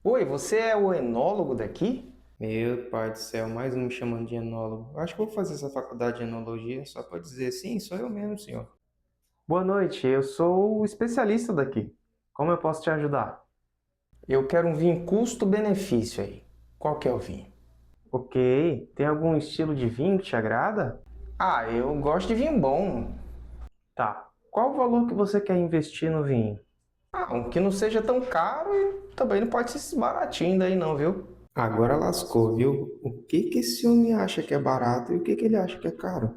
Oi, você é o enólogo daqui? Meu pai do céu, mais um me chamando de enólogo. Acho que vou fazer essa faculdade de enologia só para dizer sim, sou eu mesmo, senhor. Boa noite, eu sou o especialista daqui. Como eu posso te ajudar? Eu quero um vinho custo-benefício aí. Qual que é o vinho? Ok, tem algum estilo de vinho que te agrada? Ah, eu gosto de vinho bom. Tá. Qual o valor que você quer investir no vinho? Ah, um que não seja tão caro e também não pode ser esse baratinho daí não, viu? Agora lascou, viu? O que que esse homem acha que é barato e o que que ele acha que é caro?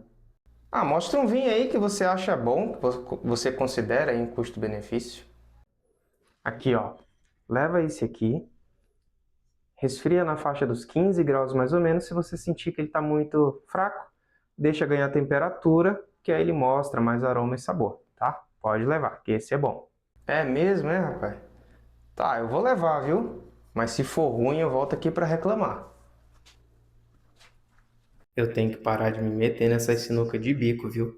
Ah, mostra um vinho aí que você acha bom, que você considera aí um custo-benefício. Aqui, ó. Leva esse aqui. Resfria na faixa dos 15 graus mais ou menos. Se você sentir que ele está muito fraco, deixa ganhar temperatura, que aí ele mostra mais aroma e sabor, tá? Pode levar, que esse é bom. É mesmo, é, rapaz? Tá, eu vou levar, viu? Mas se for ruim, eu volto aqui para reclamar. Eu tenho que parar de me meter nessa sinuca de bico, viu?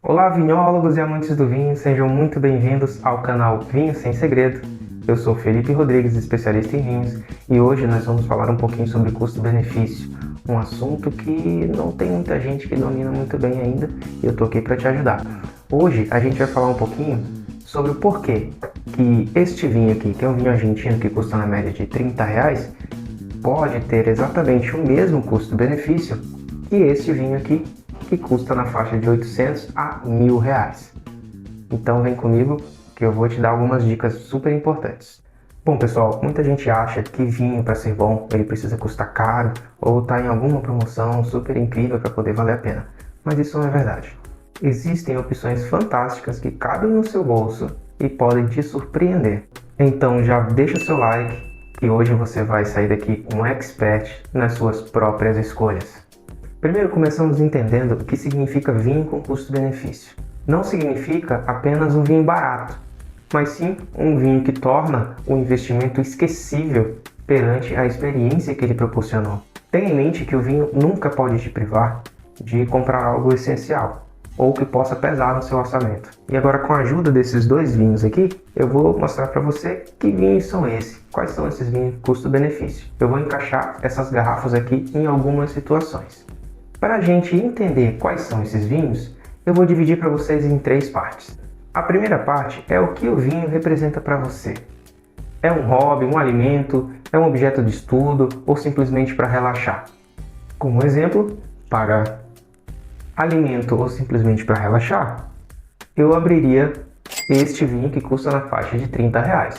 Olá, vinhólogos e amantes do vinho, sejam muito bem-vindos ao canal Vinho Sem Segredo. Eu sou Felipe Rodrigues, especialista em vinhos, e hoje nós vamos falar um pouquinho sobre custo-benefício, um assunto que não tem muita gente que domina muito bem ainda, e eu tô aqui para te ajudar. Hoje a gente vai falar um pouquinho sobre o porquê que este vinho aqui, que é um vinho argentino que custa na média de R$ 30, pode ter exatamente o mesmo custo-benefício que este vinho aqui, que custa na faixa de 800 a R$ 1.000. Então vem comigo que eu vou te dar algumas dicas super importantes. Bom, pessoal, muita gente acha que vinho, para ser bom, ele precisa custar caro ou estar em alguma promoção super incrível para poder valer a pena. Mas isso não é verdade. Existem opções fantásticas que cabem no seu bolso e podem te surpreender. Então já deixa seu like, que hoje você vai sair daqui um expert nas suas próprias escolhas. Primeiro começamos entendendo o que significa vinho com custo-benefício. Não significa apenas um vinho barato, mas sim um vinho que torna o investimento esquecível perante a experiência que ele proporcionou. Tenha em mente que o vinho nunca pode te privar de comprar algo essencial ou que possa pesar no seu orçamento. E agora, com a ajuda desses dois vinhos aqui, eu vou mostrar para você que vinhos são esses. Quais são esses vinhos custo-benefício? Eu vou encaixar essas garrafas aqui em algumas situações. Para a gente entender quais são esses vinhos, eu vou dividir para vocês em três partes. A primeira parte é o que o vinho representa para você. É um hobby, um alimento, é um objeto de estudo ou simplesmente para relaxar? Como exemplo, para alimento ou simplesmente para relaxar, eu abriria este vinho que custa na faixa de R$ 30.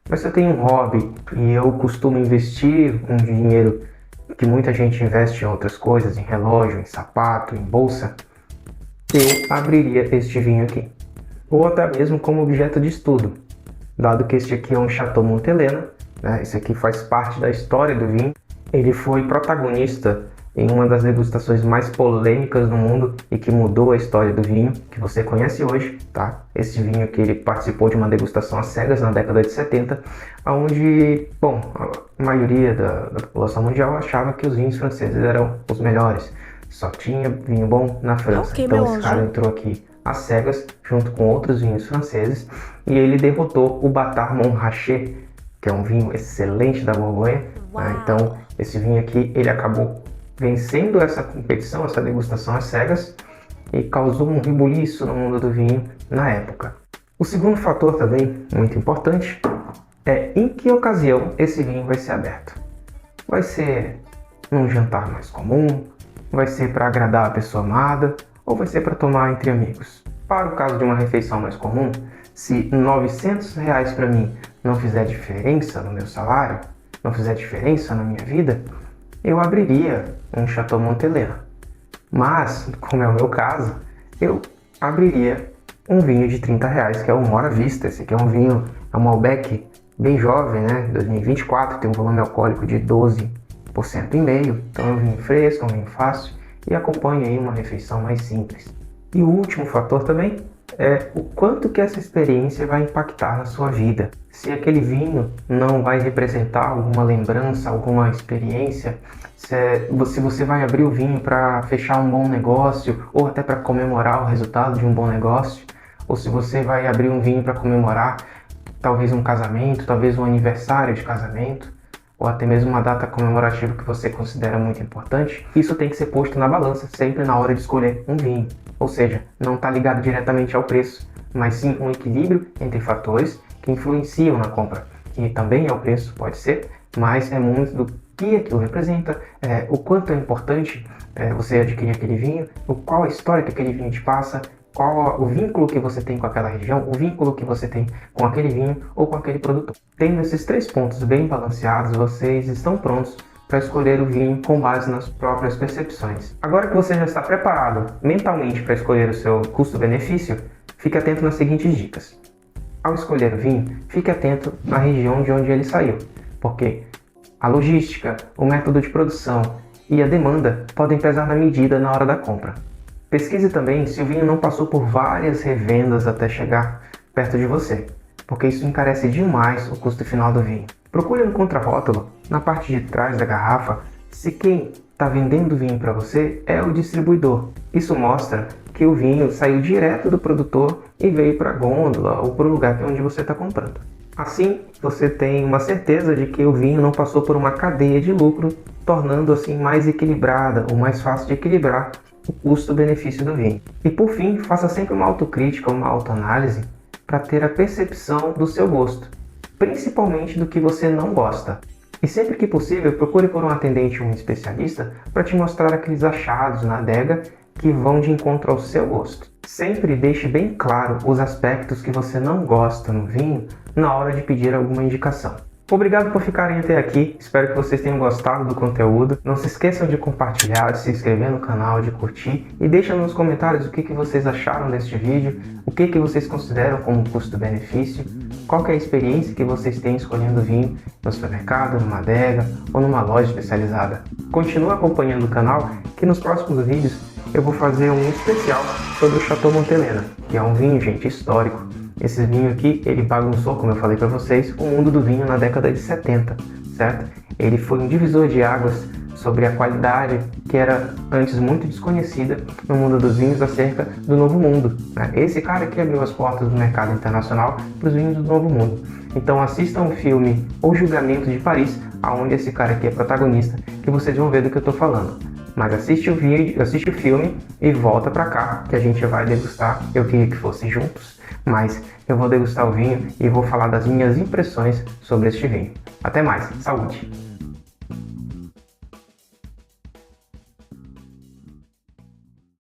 Mas se eu tenho um hobby e eu costumo investir um dinheiro que muita gente investe em outras coisas, em relógio, em sapato, em bolsa, eu abriria este vinho aqui. Ou até mesmo como objeto de estudo, dado que este aqui é um Chateau Montelena, né? Esse aqui faz parte da história do vinho. Ele foi protagonista em uma das degustações mais polêmicas do mundo e que mudou a história do vinho, que você conhece hoje, tá? Esse vinho que ele participou de uma degustação às cegas na década de 70, onde, bom, a maioria da população mundial achava que os vinhos franceses eram os melhores. Só tinha vinho bom na França. Ok, Então meu esse cara anjo. entrou aqui às cegas, junto com outros vinhos franceses, e ele derrotou o Batard Montrachet, que é um vinho excelente da Borgonha. Né? Então, esse vinho aqui, ele acabou vencendo essa competição, essa degustação às cegas, e causou um rebuliço no mundo do vinho na época. O segundo fator também, muito importante, é em que ocasião esse vinho vai ser aberto. Vai ser num jantar mais comum, vai ser para agradar a pessoa amada, ou vai ser para tomar entre amigos. Para o caso de uma refeição mais comum, se R$ 900 para mim não fizer diferença no meu salário, não fizer diferença na minha vida, eu abriria um Chateau Montelena. Mas, como é o meu caso, eu abriria um vinho de R$ 30, que é o Mora Vista. Esse aqui é um vinho, é um Malbec bem jovem, né? 2024, tem um volume alcoólico de 12% e meio. Então é um vinho fresco, é um vinho fácil e acompanha aí uma refeição mais simples. E o último fator também é o quanto que essa experiência vai impactar na sua vida. Se aquele vinho não vai representar alguma lembrança, alguma experiência, se você vai abrir o vinho para fechar um bom negócio ou até para comemorar o resultado de um bom negócio, ou se você vai abrir um vinho para comemorar talvez um casamento, talvez um aniversário de casamento, ou até mesmo uma data comemorativa que você considera muito importante, isso tem que ser posto na balança sempre na hora de escolher um vinho. Ou seja, não está ligado diretamente ao preço, mas sim um equilíbrio entre fatores que influenciam na compra. E também é o preço, pode ser, mas é muito do que aquilo representa, o quanto é importante você adquirir aquele vinho, qual a história que aquele vinho te passa, qual o vínculo que você tem com aquela região, o vínculo que você tem com aquele vinho ou com aquele produtor. Tendo esses 3 pontos bem balanceados, vocês estão prontos para escolher o vinho com base nas próprias percepções. Agora que você já está preparado mentalmente para escolher o seu custo-benefício, fique atento nas seguintes dicas. Ao escolher o vinho, fique atento na região de onde ele saiu, porque a logística, o método de produção e a demanda podem pesar na medida na hora da compra. Pesquise também se o vinho não passou por várias revendas até chegar perto de você, porque isso encarece demais o custo final do vinho. Procure um contrarótulo na parte de trás da garrafa se quem está vendendo o vinho para você é o distribuidor. Isso mostra que o vinho saiu direto do produtor e veio para a gôndola ou para o lugar onde você está comprando. Assim, você tem uma certeza de que o vinho não passou por uma cadeia de lucro, tornando assim mais equilibrada ou mais fácil de equilibrar o custo-benefício do vinho. E por fim, faça sempre uma autocrítica, uma autoanálise para ter a percepção do seu gosto, principalmente do que você não gosta. E sempre que possível, procure por um atendente ou um especialista para te mostrar aqueles achados na adega que vão de encontro ao seu gosto. Sempre deixe bem claro os aspectos que você não gosta no vinho na hora de pedir alguma indicação. Obrigado por ficarem até aqui, espero que vocês tenham gostado do conteúdo. Não se esqueçam de compartilhar, de se inscrever no canal, de curtir e deixem nos comentários o que vocês acharam deste vídeo, o que vocês consideram como custo-benefício, qual que é a experiência que vocês têm escolhendo vinho no supermercado, numa adega ou numa loja especializada. Continue acompanhando o canal que nos próximos vídeos eu vou fazer um especial sobre o Chateau Montelena, que é um vinho, gente, histórico. Esse vinho aqui, ele bagunçou, como eu falei para vocês, o mundo do vinho na década de 70, certo? Ele foi um divisor de águas sobre a qualidade que era antes muito desconhecida no mundo dos vinhos acerca do Novo Mundo, né? Esse cara que abriu as portas do mercado internacional para os vinhos do Novo Mundo. Então assistam o filme O Julgamento de Paris, onde esse cara aqui é protagonista, que vocês vão ver do que eu estou falando. Mas assiste o vídeo, assiste o filme e volta pra cá que a gente vai degustar. Eu queria que fossem juntos, mas eu vou degustar o vinho e vou falar das minhas impressões sobre este vinho. Até mais, saúde!